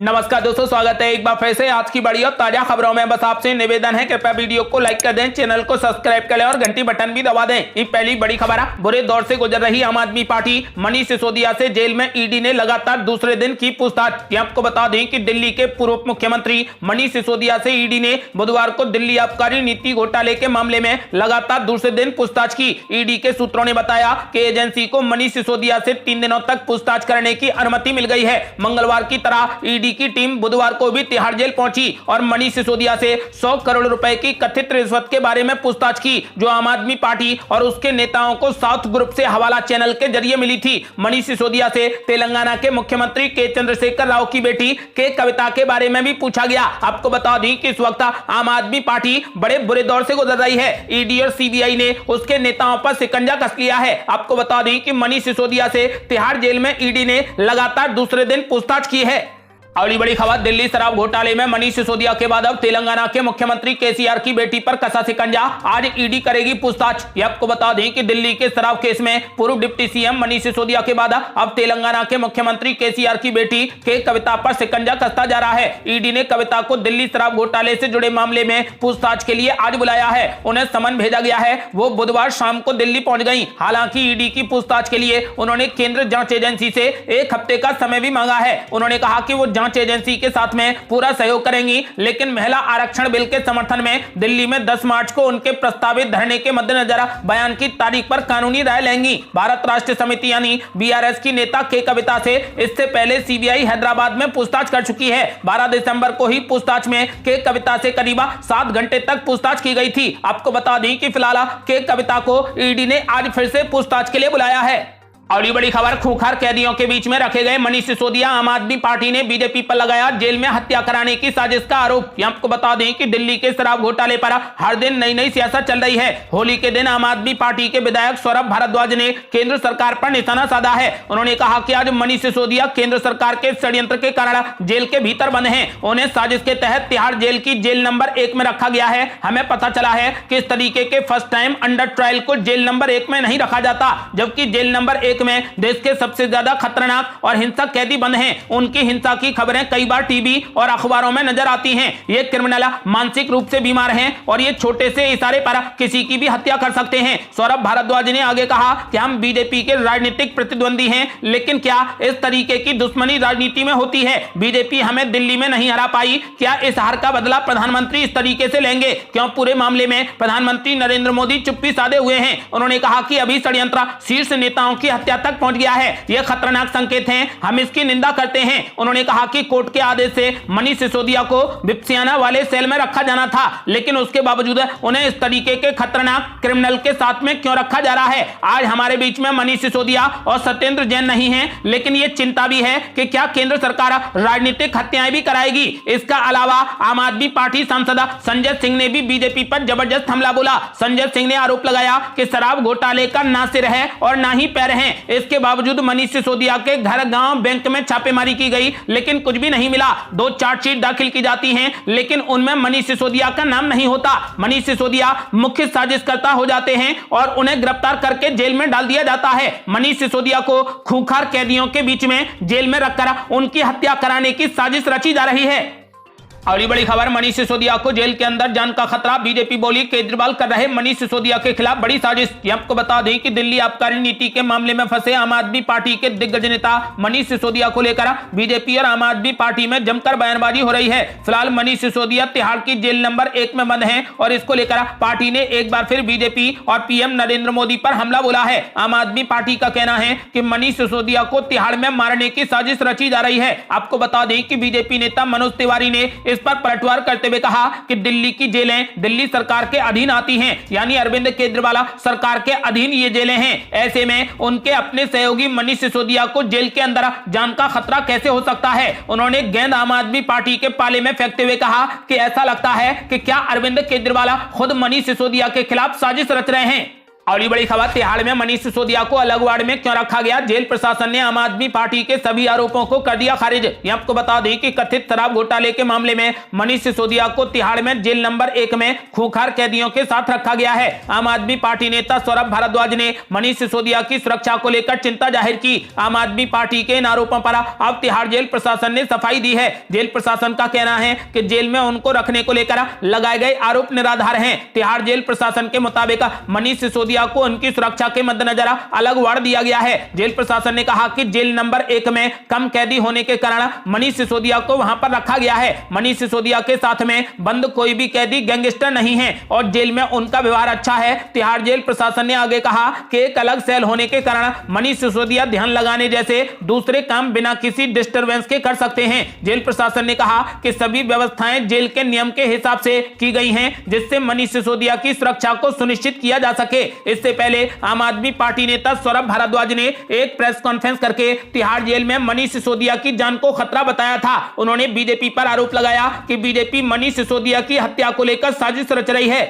नमस्कार दोस्तों, स्वागत है एक बार फिर से आज की बड़ी और ताजा खबरों में। बस आपसे निवेदन है कृपया वीडियो को लाइक कर दें, चैनल को सब्सक्राइब कर लें और घंटी बटन भी दबा दें। ये पहली बड़ी खबर है। बुरे दौर से गुजर रही आम आदमी पार्टी, मनीष सिसोदिया से जेल में ईडी ने लगातार दूसरे दिन की पूछताछ। आपको बता दें कि दिल्ली के पूर्व मुख्यमंत्री मनीष सिसोदिया से ईडी ने बुधवार को दिल्ली आबकारी नीति घोटाले के मामले में लगातार दूसरे दिन पूछताछ की। ईडी के सूत्रों ने बताया कि एजेंसी को मनीष सिसोदिया से 3 दिनों तक पूछताछ करने की अनुमति मिल गई है। मंगलवार की तरह ईडी की टीम बुधवार को भी तिहाड़ जेल पहुंची और मनीष सिसोदिया से 100 करोड़ रुपए की कथित रिश्वत के बारे में पूछताछ की, जो आम आदमी पार्टी और उसके नेताओं को साउथ ग्रुप से हवाला चैनल के जरिए मिली थी। मनीष सिसोदिया से तेलंगाना के मुख्यमंत्री के चंद्रशेखर राव की बेटी के कविता के बारे में भी पूछा गया। आपको बता दें कि इस वक्त आम आदमी पार्टी बड़े बुरे दौर से गुजर रही है। ईडी और सीबीआई ने उसके नेताओं पर शिकंजा कस लिया है। आपको बता दें कि मनीष सिसोदिया से तिहाड़ जेल में ईडी ने लगातार दूसरे दिन पूछताछ की है। अगली बड़ी खबर, दिल्ली शराब घोटाले में मनीष सिसोदिया के बाद अब तेलंगाना के मुख्यमंत्री केसीआर की बेटी पर कसा शिकंजा। आज ईडी करेगी पूछताछ। आपको बता दें कि दिल्ली के शराब केस में पूर्व डिप्टी सीएम मनीष सिसोदिया के बाद अब तेलंगाना के मुख्यमंत्री केसीआर की बेटी के कविता पर शिकंजा कसता जा रहा है। ईडी ने कविता को दिल्ली शराब घोटाले से जुड़े मामले में पूछताछ के लिए आज बुलाया है। उन्हें समन भेजा गया है। वो बुधवार शाम को दिल्ली पहुंच गई। हालांकि ईडी की पूछताछ के लिए उन्होंने केंद्र जांच एजेंसी से 1 हफ्ते का समय भी मांगा है। उन्होंने कहा कि वो जांच एजेंसी के साथ में पूरा सहयोग करेंगी, लेकिन महिला आरक्षण बिल के समर्थन में दिल्ली में 10 मार्च को उनके प्रस्तावित धरने के मद्देनजर बयान की तारीख पर कानूनी राय लेंगी। भारत राष्ट्र समिति यानी बीआरएस की नेता के कविता से इससे पहले सीबीआई हैदराबाद में पूछताछ कर चुकी है। 12 दिसंबर को ही पूछताछ में के कविता से करीब 7 घंटे तक पूछताछ की गई थी। आपको बता दें कि फिलहाल के कविता को ईडी ने आज फिर से पूछताछ के लिए बुलाया है। अगली बड़ी खबर, खूंखार कैदियों के बीच में रखे गए मनीष सिसोदिया, आम आदमी पार्टी ने बीजेपी पर लगाया जेल में हत्या कराने की साजिश का आरोप। आपको बता दें कि दिल्ली के शराब घोटाले पर हर दिन नई नई सियासत चल रही है। होली के दिन आम आदमी पार्टी के विधायक सौरभ भारद्वाज ने केंद्र सरकार पर निशाना साधा है। उन्होंने कहा कि आज मनीष सिसोदिया केंद्र सरकार के षड्यंत्र के कारण जेल के भीतर बंद हैं। उन्हें साजिश के तहत तिहाड़ जेल की जेल नंबर 1 में रखा गया है। हमें पता चला है कि इस तरीके के फर्स्ट टाइम अंडर ट्रायल को जेल नंबर 1 में नहीं रखा जाता, जबकि जेल नंबर 1 में देश के सबसे ज्यादा खतरनाक और हिंसक कैदी बंद हैं। उनकी हिंसा की खबरें कई बार टीवी और अखबारों में नजर आती हैं। ये क्रिमिनल मानसिक रूप से बीमार हैं और ये छोटे से इशारे पर किसी की भी हत्या कर सकते हैं। सौरभ भारद्वाज ने आगे कहा कि हम बीजेपी के राजनीतिक प्रतिद्वंदी हैं, लेकिन क्या इस तरीके की दुश्मनी राजनीति में होती है? बीजेपी हमें दिल्ली में नहीं हरा पाई, क्या इस हार का बदला प्रधानमंत्री इस तरीके से लेंगे? क्यों पूरे मामले में प्रधानमंत्री नरेंद्र मोदी चुप्पी साधे हुए हैं? उन्होंने कहा कि अभी षड्यंत्र शीर्ष नेताओं की हत्या तक पहुंच गया है। यह खतरनाक संकेत हैं, हम इसकी निंदा करते हैं। उन्होंने कहा कि कोर्ट के आदेश से मनीष सिसोदिया को विपसियाना वाले सेल में रखा जाना था, लेकिन उसके बावजूद उन्हें इस तरीके के खतरनाक क्रिमिनल के साथ में क्यों रखा जा रहा है? आज हमारे बीच में मनीष सिसोदिया और सत्येंद्र जैन नहीं है, लेकिन यह चिंता भी है कि क्या केंद्र सरकार राजनीतिक हत्याएं भी कराएगी। इसका अलावा आम आदमी पार्टी सांसद संजय सिंह ने भी बीजेपी पर जबरदस्त हमला बोला। संजय सिंह ने आरोप लगाया कि शराब घोटाले का ना सिर है और ना ही पैर है। इसके बावजूद मनीष सिसोदिया के घर, गांव, बैंक में छापेमारी की गई, लेकिन कुछ भी नहीं मिला। 2 चार्जशीट दाखिल की जाती हैं, लेकिन उनमें मनीष सिसोदिया का नाम नहीं होता। मनीष सिसोदिया मुख्य साजिशकर्ता हो जाते हैं और उन्हें गिरफ्तार करके जेल में डाल दिया जाता है। मनीष सिसोदिया को खूंखार कैदियों के बीच में जेल में रखकर उनकी हत्या कराने की साजिश रची जा रही है। अगली बड़ी खबर, मनीष सिसोदिया को जेल के अंदर जान का खतरा, बीजेपी बोली केजरीवाल कर रहे मनीष सिसोदिया के खिलाफ बड़ी साजिश। आपको बता दें कि दिल्ली आबकारी नीति के मामले में फंसे आम आदमी पार्टी के दिग्गज नेता मनीष सिसोदिया को लेकर बीजेपी और आम आदमी पार्टी में जमकर बयानबाजी हो रही है। फिलहाल मनीष सिसोदिया तिहाड़ की जेल नंबर 1 में बंद है और इसको लेकर पार्टी ने एक बार फिर बीजेपी और पीएम नरेंद्र मोदी पर हमला बोला है। आम आदमी पार्टी का कहना है कि मनीष सिसोदिया को तिहाड़ में मारने की साजिश रची जा रही है। आपको बता दें कि बीजेपी नेता मनोज तिवारी ने इस पर पलटवार करते हुए कहा कि दिल्ली की जेलें दिल्ली सरकार के अधीन आती हैं, यानी अरविंद केजरीवाल सरकार के अधीन ये जेलें हैं। ऐसे में उनके अपने सहयोगी मनीष सिसोदिया को जेल के अंदर जान का खतरा कैसे हो सकता है? उन्होंने गेंद आम आदमी पार्टी के पाले में फेंकते हुए कहा कि ऐसा लगता है कि क्या अरविंद केजरीवाल खुद मनीष सिसोदिया के खिलाफ साजिश रच रहे हैं। अगली बड़ी खबर, तिहाड़ में मनीष सिसोदिया को अलग वार्ड में क्यों रखा गया? जेल प्रशासन ने आम आदमी पार्टी के सभी आरोपों को कर दिया खारिज। ये आपको बता दें कि कथित शराब घोटाले के मामले में मनीष सिसोदिया को तिहाड़ में जेल नंबर 1 में खूंखार कैदियों के साथ रखा गया है। आम आदमी पार्टी नेता सौरभ भारद्वाज ने मनीष सिसोदिया की सुरक्षा को लेकर चिंता जाहिर की। आम आदमी पार्टी के इन आरोपों पर अब तिहाड़ जेल प्रशासन ने सफाई दी है। जेल प्रशासन का कहना है कि जेल में उनको रखने को लेकर लगाए गए आरोप निराधार हैं। तिहाड़ जेल प्रशासन के मुताबिक मनीष सिसोदिया को उनकी सुरक्षा के मद्देनजर अलग वार्ड दिया गया है। जेल प्रशासन ने कहा कि जेल नंबर 1 में कम कैदी होने के कारण मनीष सिसोदिया को वहां पर रखा गया है। मनीष सिसोदिया के साथ में बंद कोई भी कैदी गैंगस्टर नहीं है और जेल में उनका व्यवहार अच्छा है। तिहाड़ जेल प्रशासन ने आगे कहा कि एक अलग सेल होने के कारण मनीष सिसोदिया ध्यान लगाने जैसे दूसरे काम बिना किसी डिस्टरबेंस के कर सकते हैं। जेल प्रशासन ने कहा कि सभी व्यवस्थाएं जेल के नियम के हिसाब से की गई हैं, जिससे मनीष सिसोदिया की सुरक्षा को सुनिश्चित किया जा सके। इससे पहले आम आदमी पार्टी नेता सौरभ भारद्वाज ने एक प्रेस कॉन्फ्रेंस करके तिहाड़ जेल में मनीष सिसोदिया की जान को खतरा बताया था। उन्होंने बीजेपी पर आरोप लगाया कि बीजेपी मनीष सिसोदिया की हत्या को लेकर साजिश रच रही है।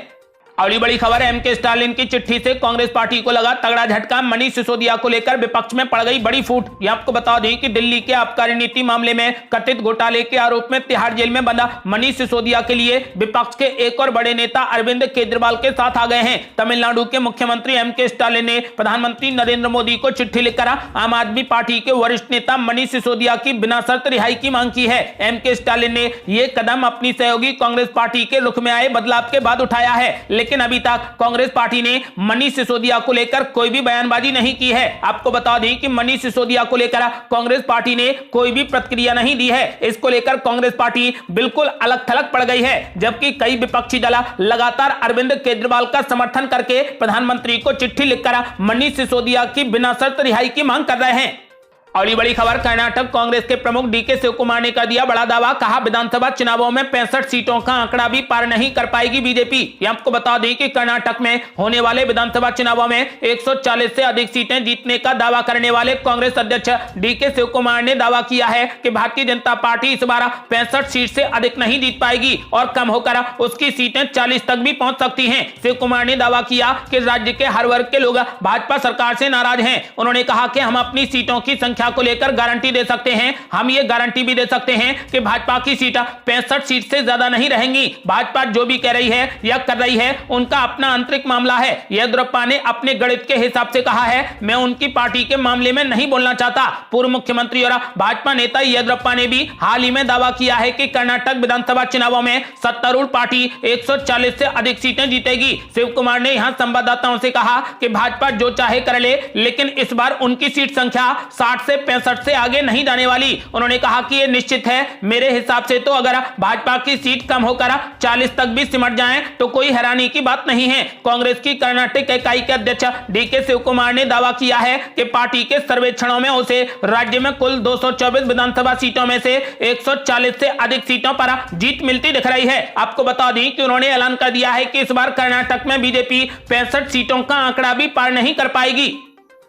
अगली बड़ी खबर, एमके स्टालिन की चिट्ठी से कांग्रेस पार्टी को लगा तगड़ा झटका। मनीष सिसोदिया को लेकर विपक्ष में पड़ गई बड़ी फूट। यह आपको बता दें कि दिल्ली के आबकारी नीति मामले में कथित घोटाले के आरोप में तिहाड़ जेल में बंदा मनीष सिसोदिया के लिए विपक्ष के एक और बड़े नेता अरविंद केजरीवाल के साथ आ गए हैं। तमिलनाडु के मुख्यमंत्री एमके स्टालिन ने प्रधानमंत्री नरेंद्र मोदी को चिट्ठी लिखकर आम आदमी पार्टी के वरिष्ठ नेता मनीष सिसोदिया की बिना शर्त रिहाई की मांग की है। एमके स्टालिन ने यह कदम अपनी सहयोगी कांग्रेस पार्टी के रुख में आए बदलाव के बाद उठाया है, लेकिन अभी तक कांग्रेस पार्टी ने मनीष सिसोदिया को लेकर कोई भी बयानबाजी नहीं की है। आपको बता दें कि मनीष सिसोदिया को लेकर कांग्रेस पार्टी ने कोई भी प्रतिक्रिया नहीं दी है। इसको लेकर कांग्रेस पार्टी बिल्कुल अलग थलग पड़ गई है, जबकि कई विपक्षी दल लगातार अरविंद केजरीवाल का समर्थन करके प्रधानमंत्री को चिट्ठी लिखकर मनीष सिसोदिया की बिना शर्त रिहाई की मांग कर रहे हैं। अगली बड़ी खबर, कर्नाटक कांग्रेस के प्रमुख डीके शिव कुमार ने कर दिया बड़ा दावा। कहा विधानसभा चुनावों में 65 सीटों का आंकड़ा भी पार नहीं कर पाएगी बीजेपी। ये आपको बता दें कि कर्नाटक में होने वाले विधानसभा चुनावों में 140 से अधिक सीटें जीतने का दावा करने वाले कांग्रेस अध्यक्ष डीके शिव कुमार ने दावा किया है कि भारतीय जनता पार्टी इस बार 65 सीट से अधिक नहीं जीत पाएगी और कम होकर उसकी सीटें 40 तक भी पहुंच सकती हैं। शिव कुमार ने दावा किया कि राज्य के हर वर्ग के लोग भाजपा सरकार से नाराज हैं। उन्होंने कहा कि हम अपनी सीटों की संख्या को लेकर गारंटी दे सकते हैं। हम ये गारंटी भी दे सकते हैं कि भाजपा की सीट 65 सीट से ज्यादा नहीं रहेंगी। भाजपा जो भी कह रही है या कर रही है उनका अपना आंतरिक मामला है। येदियुरप्पा ने अपने गणित के हिसाब से कहा है, मैं उनकी पार्टी के मामले में नहीं बोलना चाहता। पूर्व मुख्यमंत्री और भाजपा नेता येदियुरप्पा ने भी हाल ही में दावा किया है कि कर्नाटक विधानसभा चुनावों में सत्तारूढ़ पार्टी 140 से अधिक सीटें जीतेगी। शिव कुमार ने यहां संवाददाताओं से कहा कि भाजपा जो चाहे कर ले, लेकिन इस बार उनकी सीट संख्या 60 से 65 से आगे नहीं जाने वाली। उन्होंने कहा कि यह निश्चित है। मेरे हिसाब से तो अगर भाजपा की सीट कम होकर 40 तक भी सिमट जाए तो कोई हैरानी की बात नहीं है। कांग्रेस की कर्नाटक इकाई के अध्यक्ष डीके शिव कुमार ने दावा किया है कि पार्टी के सर्वेक्षणों में उसे राज्य में कुल 224 विधानसभा सीटों में से 140 से अधिक सीटों पर जीत मिलती दिख रही है। आपको बता दें कि उन्होंने ऐलान कर दिया है कि इस बार कर्नाटक में बीजेपी 65 सीटों का आंकड़ा भी पार नहीं कर पाएगी।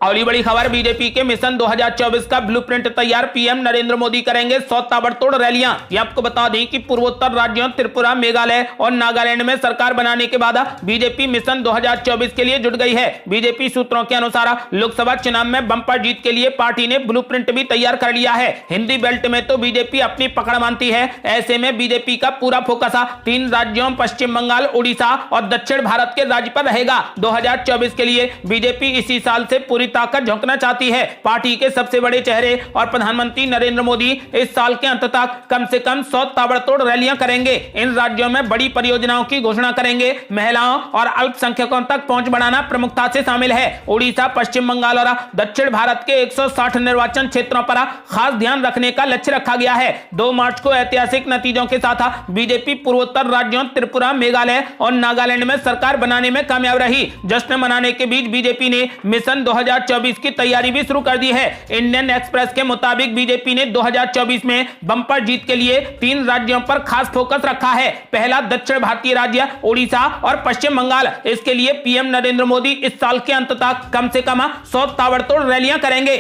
अगली बड़ी खबर, बीजेपी के मिशन 2024 का ब्लूप्रिंट तैयार। पीएम नरेंद्र मोदी करेंगे 100 ताबड़तोड़ रैलियां। ये आपको बता दें कि पूर्वोत्तर राज्यों त्रिपुरा, मेघालय और नागालैंड में सरकार बनाने के बाद बीजेपी मिशन 2024 के लिए जुट गई है। बीजेपी सूत्रों के अनुसार लोकसभा चुनाव में बंपर जीत के लिए पार्टी ने ब्लूप्रिंट भी तैयार कर लिया है। हिंदी बेल्ट में तो बीजेपी अपनी पकड़ मानती है। ऐसे में बीजेपी का पूरा फोकस 3 राज्यों पश्चिम बंगाल, उड़ीसा और दक्षिण भारत के राज्य पर रहेगा। 2024 के लिए बीजेपी इसी साल से पूरी ताकत झोंकना चाहती है। पार्टी के सबसे बड़े चेहरे और प्रधानमंत्री नरेंद्र मोदी इस साल के अंत तक कम से कम 100 ताबड़तोड़ रैलियां करेंगे। इन राज्यों में बड़ी परियोजनाओं की घोषणा करेंगे। महिलाओं और अल्पसंख्यकों तक पहुंच बढ़ाना प्रमुखता से शामिल है। उड़ीसा, पश्चिम बंगाल और दक्षिण भारत के 160 निर्वाचन क्षेत्रों पर खास ध्यान रखने का लक्ष्य रखा गया है। 2 मार्च को ऐतिहासिक नतीजों के साथ बीजेपी पूर्वोत्तर राज्यों त्रिपुरा, मेघालय और नागालैंड में सरकार बनाने में कामयाब रही। जश्न मनाने के बीच बीजेपी ने मिशन 2024 की तैयारी भी शुरू कर दी है। इंडियन एक्सप्रेस के मुताबिक बीजेपी ने 2024 में बंपर जीत के लिए 3 राज्यों पर खास फोकस रखा है। पहला दक्षिण भारतीय राज्य उड़ीसा और पश्चिम बंगाल। इसके लिए पीएम नरेंद्र मोदी इस साल के अंत तक कम से कम 100 ताबड़तोड़ रैलियां करेंगे।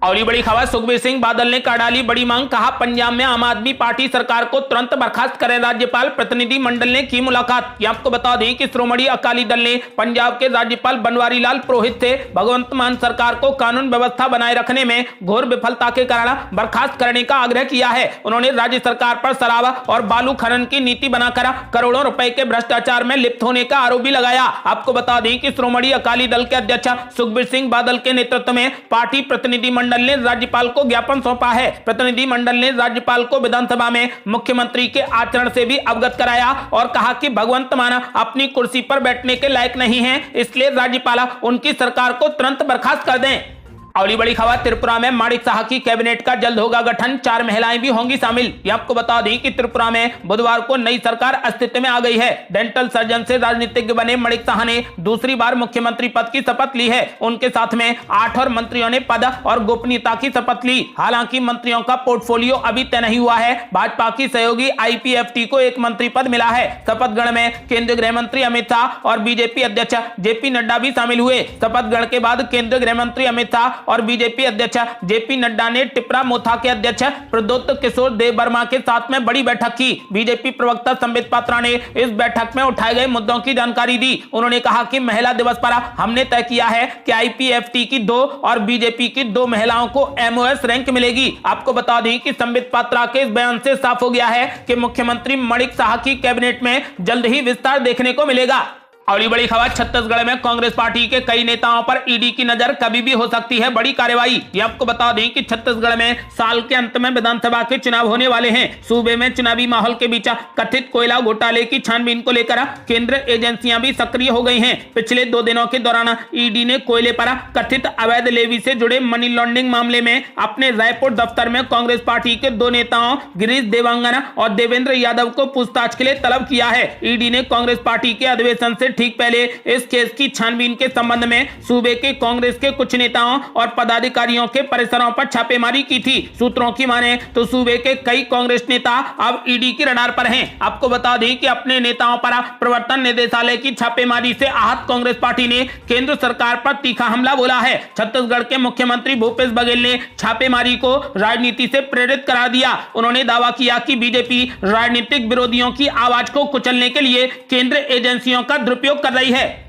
और ये बड़ी खबर, सुखबीर सिंह बादल ने कर डाली बड़ी मांग, कहा पंजाब में आम आदमी पार्टी सरकार को तुरंत बर्खास्त करे राज्यपाल, प्रतिनिधि मंडल ने की मुलाकात। ये आपको बता दें कि श्रोमणी अकाली दल ने पंजाब के राज्यपाल बनवारी लाल पुरोहित से भगवंत मान सरकार को कानून व्यवस्था बनाए रखने में घोर विफलता के कारण बर्खास्त करने का आग्रह किया है। उन्होंने राज्य सरकार पर शराब और बालू खनन की नीति बनाकर करोड़ों रुपए के भ्रष्टाचार में लिप्त होने का आरोप भी लगाया। आपको बता दें कि श्रोमणी अकाली दल के अध्यक्ष सुखबीर सिंह बादल के नेतृत्व में पार्टी प्रतिनिधि मंडल ने राज्यपाल को ज्ञापन सौंपा है। प्रतिनिधि मंडल ने राज्यपाल को विधानसभा में मुख्यमंत्री के आचरण से भी अवगत कराया और कहा कि भगवंत मान अपनी कुर्सी पर बैठने के लायक नहीं है, इसलिए राज्यपाल उनकी सरकार को तुरंत बर्खास्त कर दें। अगली बड़ी खबर, त्रिपुरा में माणिक साह की कैबिनेट का जल्द होगा गठन, 4 महिलाएं भी होंगी शामिल। ये आपको बता दें कि त्रिपुरा में बुधवार को नई सरकार अस्तित्व में आ गई है। डेंटल सर्जन से राजनीतिज्ञ बने माणिक साह ने दूसरी बार मुख्यमंत्री पद की शपथ ली है। उनके साथ में 8 और मंत्रियों ने पद और गोपनीयता की शपथ ली। हालांकि मंत्रियों का पोर्टफोलियो अभी तय नहीं हुआ है। भाजपा की सहयोगी IPFT को एक मंत्री पद मिला है। शपथ ग्रहण में केंद्रीय गृह मंत्री अमित शाह और बीजेपी अध्यक्ष JP नड्डा भी शामिल हुए। शपथ ग्रहण के बाद केंद्रीय गृह मंत्री अमित शाह और बीजेपी अध्यक्ष JP नड्डा ने टिपरा मोथा के अध्यक्ष प्रद्योत किशोर देव वर्मा के साथ में बड़ी बैठक की। बीजेपी प्रवक्ता संबित पात्रा ने इस बैठक में उठाए गए मुद्दों की जानकारी दी। उन्होंने कहा कि महिला दिवस पर हमने तय किया है कि IPFT की 2 और बीजेपी की 2 महिलाओं को MOS रैंक मिलेगी। आपको बता दें कि संबित पात्रा के इस बयान से साफ हो गया है कि मुख्यमंत्री माणिक साह की कैबिनेट में जल्द ही विस्तार देखने को मिलेगा। अगली बड़ी खबर, छत्तीसगढ़ में कांग्रेस पार्टी के कई नेताओं पर ईडी की नजर, कभी भी हो सकती है बड़ी कार्रवाई। ये आपको बता दें कि छत्तीसगढ़ में साल के अंत में विधानसभा के चुनाव होने वाले हैं। सूबे में चुनावी माहौल के बीच कथित कोयला घोटाले की छानबीन को लेकर केंद्रीय एजेंसियां भी सक्रिय हो गई हैं। पिछले 2 दिनों के दौरान ईडी ने कोयले पर कथित अवैध लेवी से जुड़े मनी लॉन्ड्रिंग मामले में अपने रायपुर दफ्तर में कांग्रेस पार्टी के 2 नेताओं गिरीश देवांगन और देवेंद्र यादव को पूछताछ के लिए तलब किया है। ईडी ने कांग्रेस पार्टी के अधिवेशन से ठीक पहले इस केस की छानबीन के संबंध में सूबे के कांग्रेस के कुछ नेताओं और पदाधिकारियों के परिसरों पर छापेमारी की थी। सूत्रों की माने तो सूबे के कई कांग्रेस नेता अब ईडी की रडार पर हैं। आपको बता दें कि अपने नेताओं पर प्रवर्तन निदेशालय की छापेमारी से आहत कांग्रेस पार्टी ने केंद्र सरकार पर तीखा हमला बोला है। छत्तीसगढ़ के मुख्यमंत्री भूपेश बघेल ने छापेमारी को राजनीति से प्रेरित करार दिया। उन्होंने दावा किया कि बीजेपी राजनीतिक विरोधियों की आवाज को कुचलने के लिए केंद्रीय एजेंसियों का दुरुपयोग कर रही है।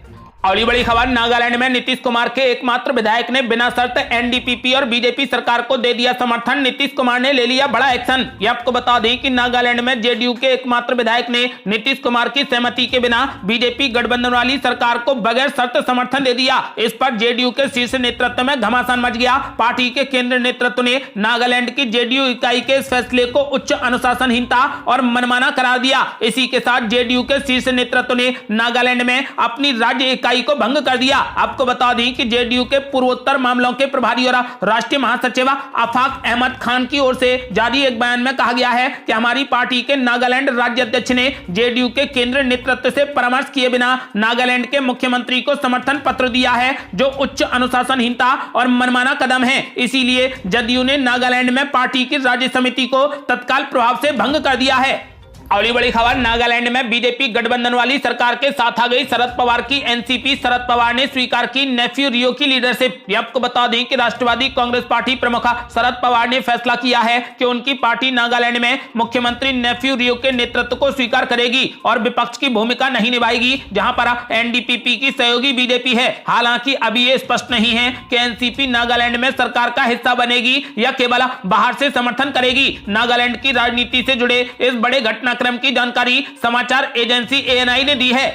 अगली बड़ी खबर, नागालैंड में नीतीश कुमार के एकमात्र विधायक ने बिना शर्त NDPP और बीजेपी सरकार को दे दिया समर्थन, नीतीश कुमार ने ले लिया बड़ा एक्शन। ये आपको बता दें कि नागालैंड में JDU के एकमात्र विधायक ने नीतीश कुमार की सहमति के बिना बीजेपी गठबंधन वाली सरकार को बगैर शर्त समर्थन दे दिया। इस पर JDU के शीर्ष नेतृत्व में घमासान मच गया। पार्टी के केंद्रीय नेतृत्व ने नागालैंड की JDU इकाई के इस फैसले को उच्च अनुशासनहीनता और मनमाना करार दिया। इसी के साथ JDU के शीर्ष नेतृत्व ने नागालैंड में अपनी राज्य इकाई को भंग कर दिया। आपको बता दें कि JDU के पूर्वोत्तर मामलों के प्रभारी और राष्ट्रीय महासचिव आफाक अहमद खान की ओर से जारी एक बयान में कहा गया है कि हमारी पार्टी के नागालैंड राज्य अध्यक्ष ने JDU के केंद्रीय नेतृत्व से परामर्श किए बिना नागालैंड के मुख्यमंत्री को समर्थन पत्र दिया है, जो उच्च अनुशासनहीनता और मनमाना कदम है। इसीलिए JDU ने नागालैंड में पार्टी की राज्य समिति को तत्काल प्रभाव से भंग कर दिया है। अगली बड़ी खबर, नागालैंड में बीजेपी गठबंधन वाली सरकार के साथ आ गई शरद पवार की NCP। शरद पवार ने स्वीकार की नेफ्यू रियो की लीडरशिप। आपको बता दें कि राष्ट्रवादी कांग्रेस पार्टी प्रमुख शरद पवार ने फैसला किया है कि उनकी पार्टी नागालैंड में मुख्यमंत्री नेफ्यू रियो के नेतृत्व को स्वीकार करेगी और विपक्ष की भूमिका नहीं निभाएगी, जहां पर NDPP की सहयोगी बीजेपी है। हालांकि अभी ये स्पष्ट नहीं है कि NCP नागालैंड में सरकार का हिस्सा बनेगी या केवल बाहर से समर्थन करेगी। नागालैंड की राजनीति से जुड़े इस बड़े घटनाक्रम की जानकारी समाचार एजेंसी ANI ने दी है।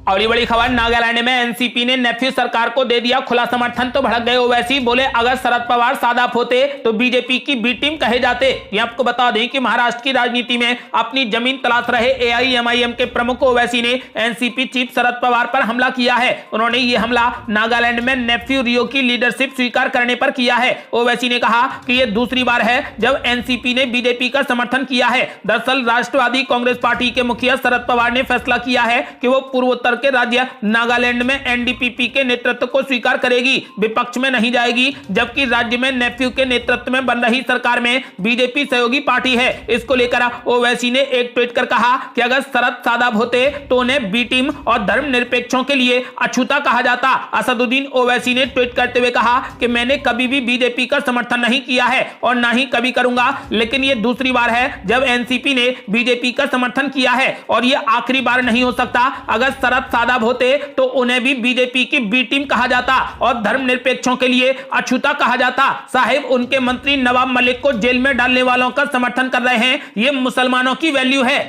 अगली बड़ी खबर, नागालैंड में NCP ने नेफ्यू सरकार को दे दिया खुला समर्थन, तो भड़क गए ओवैसी। बोले अगर शरद पवार सादाप होते तो बीजेपी की बी टीम कहे जाते। ये आपको बता दें कि महाराष्ट्र की राजनीति में अपनी जमीन तलाश रहे AIMIM के प्रमुख ओवैसी ने NCP चीफ शरद पवार पर हमला किया है। उन्होंने ये हमला नागालैंड में नेफ्यू रियो की लीडरशिप स्वीकार करने पर किया है। ओवैसी ने कहा कि यह दूसरी बार है जब NCP ने बीजेपी का समर्थन किया है। दरअसल राष्ट्रवादी कांग्रेस पार्टी के मुखिया शरद पवार ने फैसला किया है कि वो पूर्वोत्तर उत्तर के राज्य नागालैंड में एनडीपीपी के नेतृत्व को स्वीकार करेगी, विपक्ष में नहीं जाएगी, जबकि राज्य में नेफ्यू के नेतृत्व में बन रही सरकार में बीजेपी सहयोगी पार्टी है। इसको लेकर ओवैसी ने एक ट्वीट कर कहा कि अगर शरद सादाब होते तो उन्हें बी टीम और धर्मनिरपेक्षों के लिए अछूता कहा जाता। असदुद्दीन ओवैसी ने ट्वीट करते हुए कहा कि मैंने कभी भी बीजेपी का समर्थन नहीं किया है और ना ही कभी करूंगा, लेकिन यह दूसरी बार है जब एनसीपी ने बीजेपी का समर्थन किया है और यह आखिरी बार नहीं हो सकता। अगर शरद सादाब होते तो उन्हें भी बीजेपी की बी टीम कहा जाता और धर्मनिरपेक्षों के लिए अछूता कहा जाता। साहिब, उनके मंत्री नवाब मलिक को जेल में डालने वालों का समर्थन कर रहे हैं, यह मुसलमानों की वैल्यू है।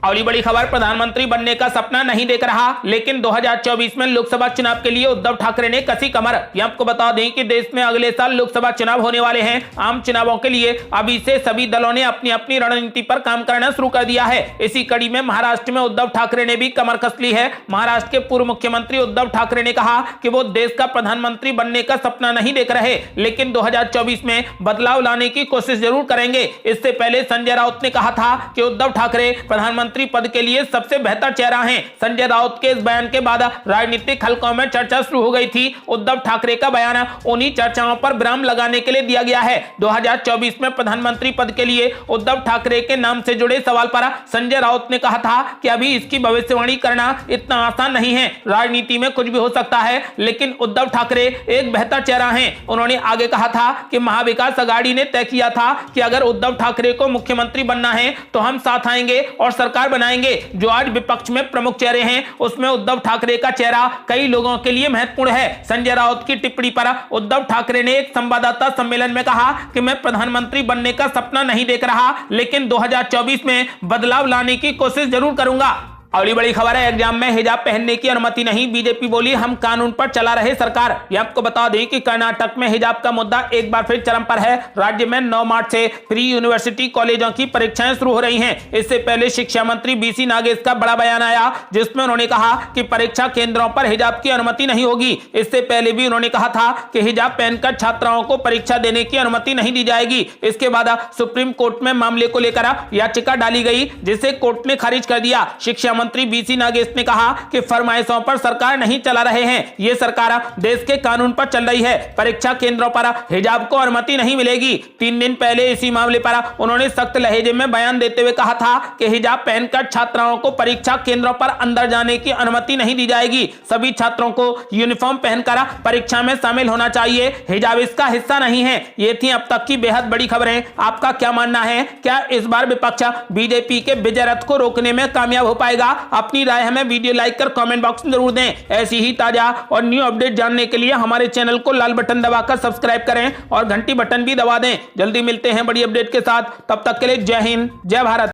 अगली बड़ी खबर, प्रधानमंत्री बनने का सपना नहीं देख रहा, लेकिन 2024 में लोकसभा चुनाव के लिए उद्धव ठाकरे ने कसी कमर। ये आपको बता दें कि देश में अगले साल लोकसभा चुनाव होने वाले हैं। आम चुनावों के लिए अभी से सभी दलों ने अपनी अपनी रणनीति पर काम करना शुरू कर दिया है। इसी कड़ी में महाराष्ट्र में उद्धव ठाकरे ने भी कमर कस ली है। महाराष्ट्र के पूर्व मुख्यमंत्री उद्धव ठाकरे ने कहा कि वो देश का प्रधानमंत्री बनने का सपना नहीं देख रहे, लेकिन 2024 में बदलाव लाने की कोशिश जरूर करेंगे। इससे पहले संजय राउत ने कहा था कि उद्धव ठाकरे प्रधानमंत्री पद के लिए सबसे बेहतर चेहरा हैं। संजय राउत के इस बयान के बाद राजनीतिक हलकों में चर्चा शुरू हो गई थी। उद्धव ठाकरे का बयान उन्हीं चर्चाओं पर विराम लगाने के लिए दिया गया है। 2024 में प्रधानमंत्री पद के लिए उद्धव ठाकरे के नाम से जुड़े सवाल पर संजय राउत ने कहा था कि अभी इसकी भविष्यवाणी करना इतना आसान नहीं है। राजनीति में कुछ भी हो सकता है, लेकिन उद्धव ठाकरे एक बेहतर चेहरा हैं। उन्होंने आगे कहा था कि महाविकास अघाड़ी ने तय किया था कि अगर उद्धव ठाकरे को मुख्यमंत्री बनना है तो हम साथ आएंगे और सरकार बनाएंगे। जो आज विपक्ष में प्रमुख चेहरे हैं उसमें उद्धव ठाकरे का चेहरा कई लोगों के लिए महत्वपूर्ण है। संजय राउत की टिप्पणी पर उद्धव ठाकरे ने एक संवाददाता सम्मेलन में कहा कि मैं प्रधानमंत्री बनने का सपना नहीं देख रहा, लेकिन 2024 में बदलाव लाने की कोशिश जरूर करूंगा। अगली बड़ी खबर है, एग्जाम में हिजाब पहनने की अनुमति नहीं, बीजेपी बोली हम कानून पर चला रहे सरकार। ये आपको बता दें कि कर्नाटक में हिजाब का मुद्दा एक बार फिर चरम पर है। राज्य में 9 मार्च से प्री यूनिवर्सिटी कॉलेजों की परीक्षाएं शुरू हो रही हैं। इससे पहले शिक्षा मंत्री बीसी नागेश का बड़ा बयान आया, जिसमें उन्होंने कहा कि परीक्षा केंद्रों पर हिजाब की अनुमति नहीं होगी। इससे पहले भी उन्होंने कहा था कि हिजाब पहनकर छात्राओं को परीक्षा देने की अनुमति नहीं दी जाएगी। इसके बाद सुप्रीम कोर्ट में मामले को लेकर याचिका डाली गई, जिसे कोर्ट ने खारिज कर दिया। शिक्षा मंत्री बीसी नागेश ने कहा कि फरमाइशों पर सरकार नहीं चला रहे हैं, ये सरकार देश के कानून पर चल रही है। परीक्षा केंद्रों पर हिजाब को अनुमति नहीं मिलेगी। 3 दिन पहले इसी मामले पर उन्होंने सख्त लहजे में बयान देते हुए कहा था कि हिजाब पहनकर छात्राओं को परीक्षा केंद्रों पर अंदर जाने की अनुमति नहीं दी जाएगी। सभी छात्रों को यूनिफॉर्म पहनकर परीक्षा में शामिल होना चाहिए, हिजाब इसका हिस्सा नहीं है। ये थी अब तक की बेहद बड़ी खबरें। आपका क्या मानना है? क्या इस बार विपक्ष बीजेपी के विजय रथ को रोकने में कामयाब हो पाएगा? अपनी राय हमें वीडियो लाइक कर कमेंट बॉक्स में जरूर दें। ऐसी ही ताजा और न्यू अपडेट जानने के लिए हमारे चैनल को लाल बटन दबाकर सब्सक्राइब करें और घंटी बटन भी दबा दें। जल्दी मिलते हैं बड़ी अपडेट के साथ, तब तक के लिए जय हिंद, जय भारत।